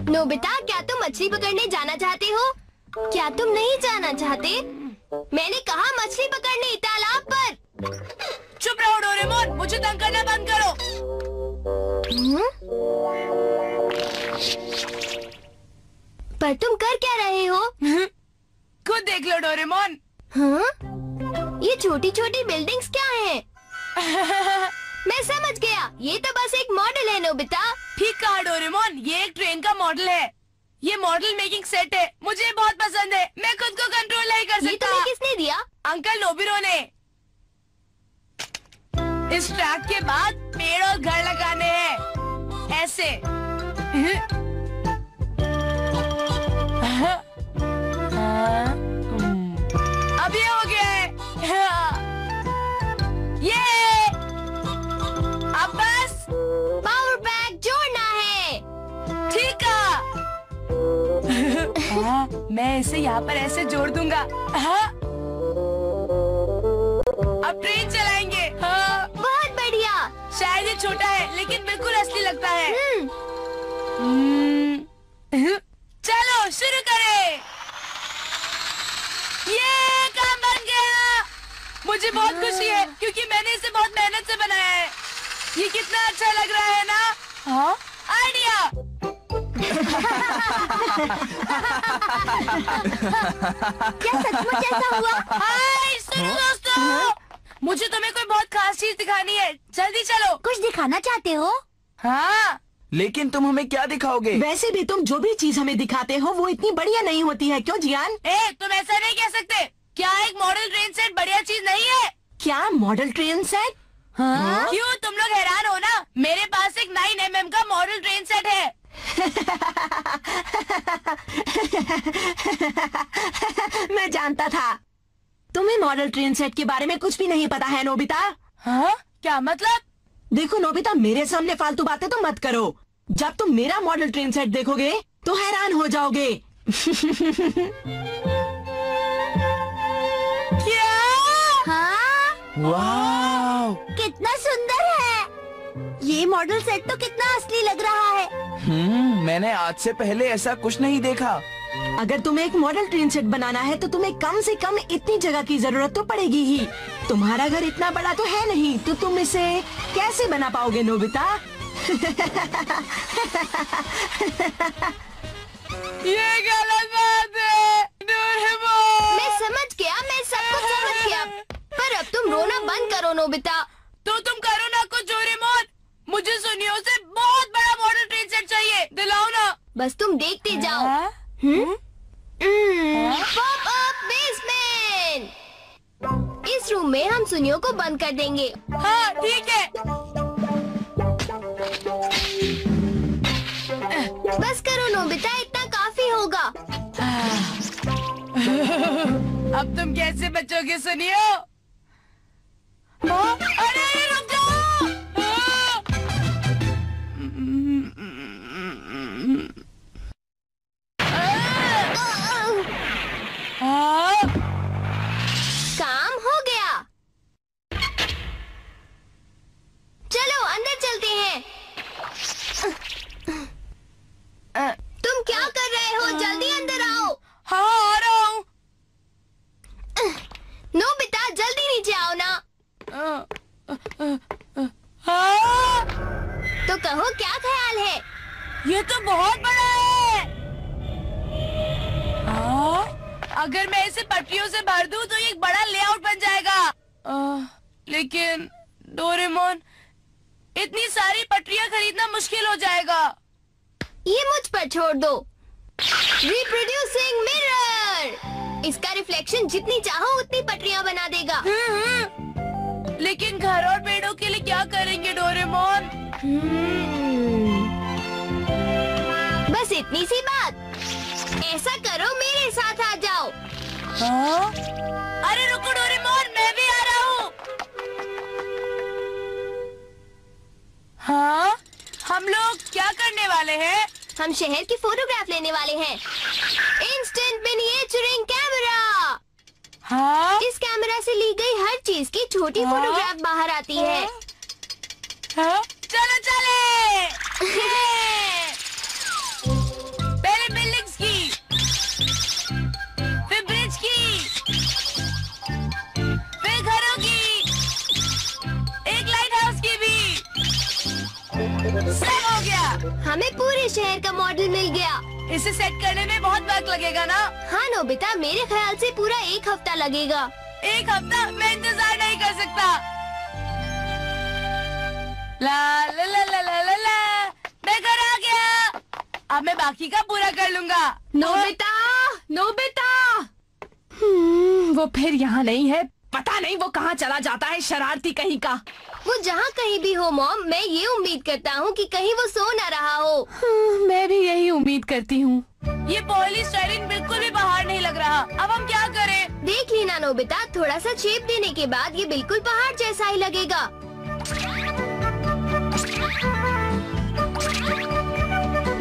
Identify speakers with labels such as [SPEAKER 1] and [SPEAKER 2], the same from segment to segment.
[SPEAKER 1] Nobita, क्या तुम मछली पकड़ने जाना चाहते हो? क्या तुम नहीं जाना चाहते? मैंने कहा मछली पकड़ने तालाब पर।
[SPEAKER 2] चुप रहो डोरेमोन, मुझे तंग करना बंद करो।
[SPEAKER 1] पर तुम कर क्या रहे हो?
[SPEAKER 2] खुद देख लो डोरेमोन।
[SPEAKER 1] हाँ? ये छोटी छोटी बिल्डिंग्स क्या हैं? मैं समझ गया, ये तो बस एक मॉडल है नोबिता।
[SPEAKER 2] ठीक कहा डोरेमोन, ये एक ट्रेन का मॉडल है। ये मॉडल मेकिंग सेट है, मुझे बहुत पसंद है। मैं खुद को कंट्रोल नहीं कर सकता।
[SPEAKER 1] ये तुम्हें किसने दिया?
[SPEAKER 2] अंकल नोबिरो ने। इस ट्रैक के बाद पेड़ और घर लगाने हैं, ऐसे। अब ये हो गया है। ये अब बस
[SPEAKER 1] पावर पैक जोड़ना है।
[SPEAKER 2] ठीक है। मैं इसे यहाँ पर ऐसे जोड़ दूंगा। अब ट्रेन चलाएंगे।
[SPEAKER 1] बहुत बढ़िया।
[SPEAKER 2] शायद ये छोटा है, लेकिन बिल्कुल असली लगता है। चलो शुरू करें। ये काम बन गया। मुझे बहुत खुशी है, क्योंकि मैंने इसे बहुत मेहनत से बनाया है। ये कितना अच्छा लग रहा है ना? हाँ, आइडिया।
[SPEAKER 1] क्या सचमुच ऐसा हुआ?
[SPEAKER 2] हाय सुनो दोस्तों, मुझे तुम्हें कोई बहुत खास चीज दिखानी है। जल्दी चलो।
[SPEAKER 1] कुछ दिखाना चाहते हो?
[SPEAKER 2] हाँ,
[SPEAKER 3] लेकिन तुम हमें क्या दिखाओगे?
[SPEAKER 4] वैसे भी तुम जो भी चीज हमें दिखाते हो वो इतनी बढ़िया नहीं होती है, क्यों जियान?
[SPEAKER 2] तुम ऐसा नहीं कह सकते। क्या एक मॉडल ट्रेन सेट बढ़िया चीज नहीं है?
[SPEAKER 4] क्या मॉडल ट्रेन सेट? हाँ?
[SPEAKER 2] क्यों तुम लोग हैरान हो ना? मेरे पास एक 9mm का मॉडल ट्रेन सेट है।
[SPEAKER 4] मैं जानता था। तुम्हें मॉडल ट्रेन सेट के बारे में कुछ भी नहीं पता है नोबिता।
[SPEAKER 2] हाँ? क्या मतलब?
[SPEAKER 4] देखो नोबिता, मेरे सामने फालतू बातें तो मत करो। जब तुम मेरा मॉडल ट्रेन सेट देखोगे तो हैरान हो जाओगे।
[SPEAKER 2] क्या?
[SPEAKER 1] हाँ?
[SPEAKER 3] वाह!
[SPEAKER 1] कितना सुंदर है। ये मॉडल सेट तो कितना असली लग रहा है।
[SPEAKER 3] मैंने आज से पहले ऐसा कुछ नहीं देखा।
[SPEAKER 4] अगर तुम्हें एक मॉडल ट्रेन सेट बनाना है तो तुम्हें कम से कम इतनी जगह की जरूरत तो पड़ेगी ही। तुम्हारा घर इतना बड़ा तो है नहीं, तो तुम इसे कैसे बना पाओगे नोबिता?
[SPEAKER 2] ये गलत बात है डोरेमोन।
[SPEAKER 1] मैं समझ गया, मैं सब कुछ समझ गया। पर अब तुम रोना बंद करो नोबिता।
[SPEAKER 2] तो तुम करो ना कुछ डोरेमोन। मुझे सुनियो से बहुत बड़ा मॉडल ट्रेन सेट चाहिए, दिलाओ ना।
[SPEAKER 1] बस तुम देखते जाओ। Pop up basement. इस रूम में हम सुनियो को बंद कर देंगे।
[SPEAKER 2] हाँ ठीक है।
[SPEAKER 1] बस करो नोबिता, इतना काफी होगा।
[SPEAKER 2] अब तुम कैसे बचोगे सुनियो? अरे रुक जाओ।
[SPEAKER 1] काम हो गया। चलो अंदर चलते हैं। तुम क्या कर रहे हो? जल्दी अंदर आओ।
[SPEAKER 2] हाँ आ रहा हूँ।
[SPEAKER 1] नोबिता जल्दी नीचे आओ ना।
[SPEAKER 2] हाँ?
[SPEAKER 1] तो कहो क्या ख्याल है?
[SPEAKER 2] ये तो बहुत बड़ा है। हाँ? अगर मैं इसे पटरियों से भर दूं तो ये एक बड़ा लेआउट बन जाएगा। लेकिन डोरेमोन, इतनी सारी पटरियां खरीदना मुश्किल हो जाएगा।
[SPEAKER 1] ये मुझ पर छोड़ दो। Reproducing mirror. इसका रिफ्लेक्शन जितनी चाहो उतनी पटरियां बना देगा।
[SPEAKER 2] लेकिन घर और पेड़ों के लिए क्या करेंगे डोरेमोन?
[SPEAKER 1] बस इतनी सी बात। ऐसा करो, मेरे साथ आ जाओ।
[SPEAKER 2] हाँ? अरे रुको डोरेमोन, मैं भी आ रहा हूँ। हाँ? हम लोग क्या करने वाले हैं?
[SPEAKER 1] हम शहर की फोटोग्राफ लेने वाले हैं। Instant miniaturing camera.
[SPEAKER 2] हाँ?
[SPEAKER 1] इस कैमरा से ली गई हर चीज की छोटी फोटोग्राफ बाहर आती है।
[SPEAKER 2] चलो चले। पहले बिल्डिंग्स की, फिर ब्रिज की, फिर घरों की, एक लाइट हाउस की भी। सब हो गया।
[SPEAKER 1] हमें पूरे शहर का मॉडल मिल गया।
[SPEAKER 2] इसे सेट करने में बहुत वक्त लगेगा ना?
[SPEAKER 1] हाँ नोबिता, मेरे ख्याल से पूरा 1 हफ्ता लगेगा।
[SPEAKER 2] 1 हफ्ता? मैं इंतजार नहीं कर सकता। ला ला ला ला ला ला ला, मैं घर आ गया। अब मैं बाकी का पूरा कर लूँगा।
[SPEAKER 4] Nobita, Nobita. वो फिर यहाँ नहीं है। पता नहीं वो कहाँ चला जाता है, शरारती कहीं का।
[SPEAKER 1] वो जहाँ कहीं भी हो मॉम, मैं ये उम्मीद करता हूँ कि कहीं वो सो न रहा हो।
[SPEAKER 4] मैं भी यही उम्मीद करती हूँ।
[SPEAKER 2] ये पॉलीस्टाइरीन बिल्कुल भी बाहर नहीं लग रहा। अब हम क्या करें?
[SPEAKER 1] देख लेना नोबिता, थोड़ा सा शेप देने के बाद ये बिल्कुल पहाड़ जैसा ही लगेगा।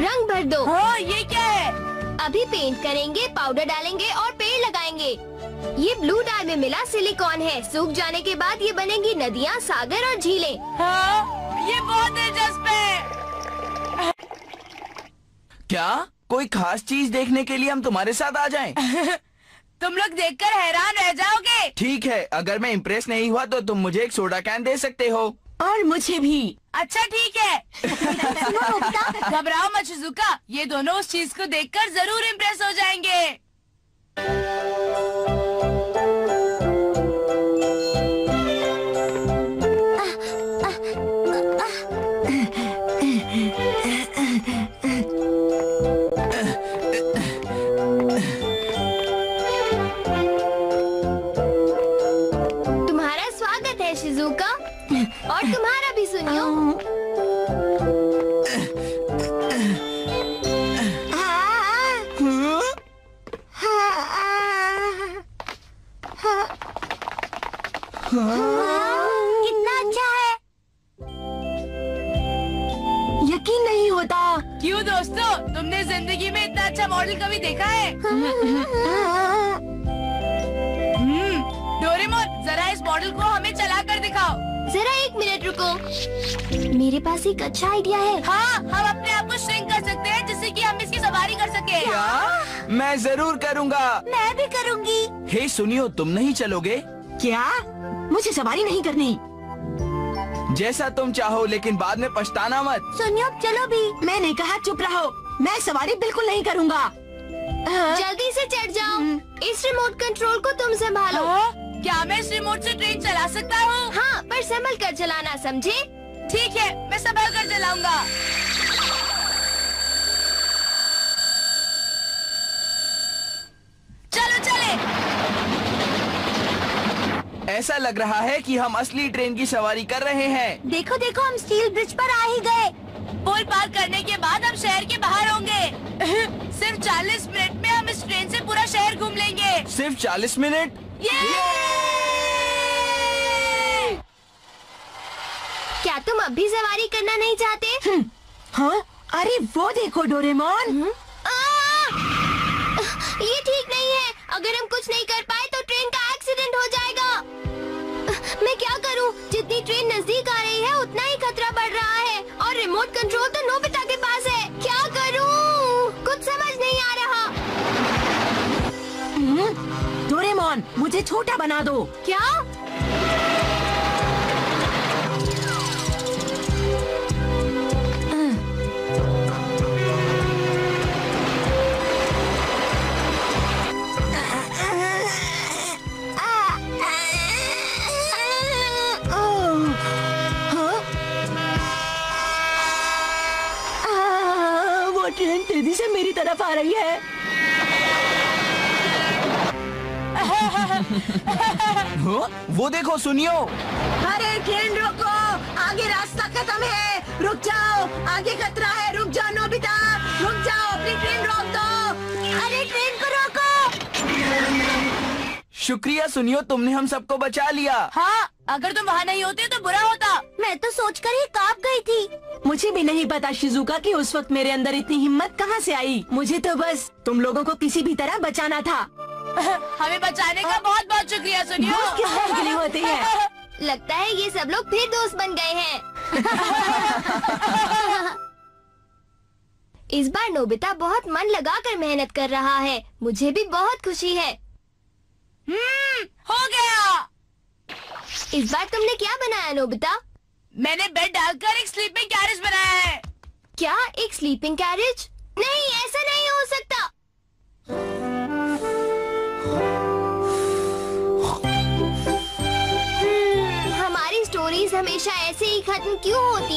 [SPEAKER 1] रंग भर दो।
[SPEAKER 2] हाँ, ये क्या है?
[SPEAKER 1] अभी पेंट करेंगे, पाउडर डालेंगे और पेड़ लगाएंगे। ये ब्लू डाई में मिला सिलिकॉन है। सूख जाने के बाद ये बनेंगी नदियाँ, सागर और झीलें।
[SPEAKER 2] हाँ, ये बहुत दिलचस्प है।
[SPEAKER 3] क्या कोई खास चीज देखने के लिए हम तुम्हारे साथ आ जाएं?
[SPEAKER 2] तुम लोग देखकर हैरान रह जाओगे।
[SPEAKER 3] ठीक है, अगर मैं इम्प्रेस नहीं हुआ तो तुम मुझे एक सोडा कैन दे सकते हो।
[SPEAKER 4] और मुझे भी।
[SPEAKER 2] अच्छा ठीक है। घबराओ मत शिजुका, ये दोनों उस चीज को देखकर जरूर इम्प्रेस हो जाएंगे।
[SPEAKER 1] तुम्हारा स्वागत है शिजुका, और तुम्हारा भी सुनियो।
[SPEAKER 2] कितना अच्छा है।
[SPEAKER 4] यकीन नहीं होता।
[SPEAKER 2] क्यों दोस्तों, तुमने जिंदगी में इतना अच्छा मॉडल कभी देखा है? डोरेमोन, जरा इस मॉडल को हमें चला कर दिखाओ।
[SPEAKER 1] जरा 1 मिनट रुको, मेरे पास एक अच्छा आइडिया है।
[SPEAKER 2] हाँ, हम अपने आप को श्रिंक कर सकते हैं जिससे कि हम इसकी सवारी कर सके।
[SPEAKER 3] क्या? मैं जरूर करूँगा।
[SPEAKER 2] मैं भी करूँगी।
[SPEAKER 3] हे सुनियो, तुम नहीं चलोगे?
[SPEAKER 4] क्या? मुझे सवारी नहीं करनी।
[SPEAKER 3] जैसा तुम चाहो, लेकिन बाद में पछताना मत।
[SPEAKER 1] सुनियो, चलो भी।
[SPEAKER 4] मैंने कहा चुप रहो। मैं सवारी बिल्कुल नहीं करूँगा।
[SPEAKER 1] जल्दी से चढ़ जाओ। इस रिमोट कंट्रोल को तुम संभालो।
[SPEAKER 2] क्या मैं इस रिमोट से ट्रेन चला सकता हूँ?
[SPEAKER 1] हाँ, पर संभल कर चलाना, समझे?
[SPEAKER 2] ठीक है, मैं संभल कर चलाऊंगा। चलो चले।
[SPEAKER 3] ऐसा लग रहा है कि हम असली ट्रेन की सवारी कर रहे हैं।
[SPEAKER 1] देखो देखो, हम स्टील ब्रिज पर आ ही गए।
[SPEAKER 2] पुल पार करने के बाद हम शहर के बाहर होंगे। सिर्फ 40 मिनट में हम इस ट्रेन से पूरा शहर घूम लेंगे।
[SPEAKER 3] सिर्फ 40 मिनट?
[SPEAKER 1] क्या तुम अब भी सवारी करना नहीं चाहते?
[SPEAKER 4] हाँ? अरे वो देखो डोरेमोन।
[SPEAKER 1] ये ठीक नहीं है। अगर हम कुछ नहीं कर पाए तो ट्रेन का एक्सीडेंट हो जाएगा। मैं क्या करूं? जितनी ट्रेन नजदीक आ रही है उतना ही खतरा बढ़ रहा है, और रिमोट कंट्रोल तो नोबिता के पास है। क्या करूं? कुछ समझ नहीं आ रहा।
[SPEAKER 4] डोरेमोन, मुझे छोटा बना दो।
[SPEAKER 1] क्या?
[SPEAKER 4] ट्रेन तेजी से मेरी तरफ आ रही है।
[SPEAKER 3] वो देखो, सुनियो।
[SPEAKER 4] अरे ट्रेन रोको, आगे रास्ता खत्म है। रुक जाओ, आगे खतरा है। रुक जाओ नोबिता, रुक जाओ, अपनी ट्रेन रोक दो।
[SPEAKER 1] अरे ट्रेन को रोको।
[SPEAKER 3] शुक्रिया सुनियो, तुमने हम सबको बचा लिया।
[SPEAKER 2] हाँ, अगर तुम वहाँ नहीं होते तो बुरा होता।
[SPEAKER 1] मैं तो सोचकर ही कांप गई थी।
[SPEAKER 4] मुझे भी नहीं पता शिजुका कि उस वक्त मेरे अंदर इतनी हिम्मत कहाँ से आई। मुझे तो बस तुम लोगों को किसी भी तरह बचाना था।
[SPEAKER 2] हमें बचाने का बहुत बहुत शुक्रिया सुनियो।
[SPEAKER 4] दोस्त किस बात के लिए होते हैं?
[SPEAKER 1] लगता है ये सब लोग फिर दोस्त बन गए हैं। इस बार नोबिता बहुत मन लगाकर मेहनत कर रहा है। मुझे भी बहुत खुशी है।
[SPEAKER 2] हो गया।
[SPEAKER 1] इस बार तुमने क्या बनाया नोबिता?
[SPEAKER 2] मैंने बेड डालकर एक स्लीपिंग कैरेज बनाया है।
[SPEAKER 1] क्या एक स्लीपिंग कैरेज? नहीं, ऐसा नहीं हो सकता। हमारी स्टोरीज हमेशा ऐसे ही खत्म क्यों होती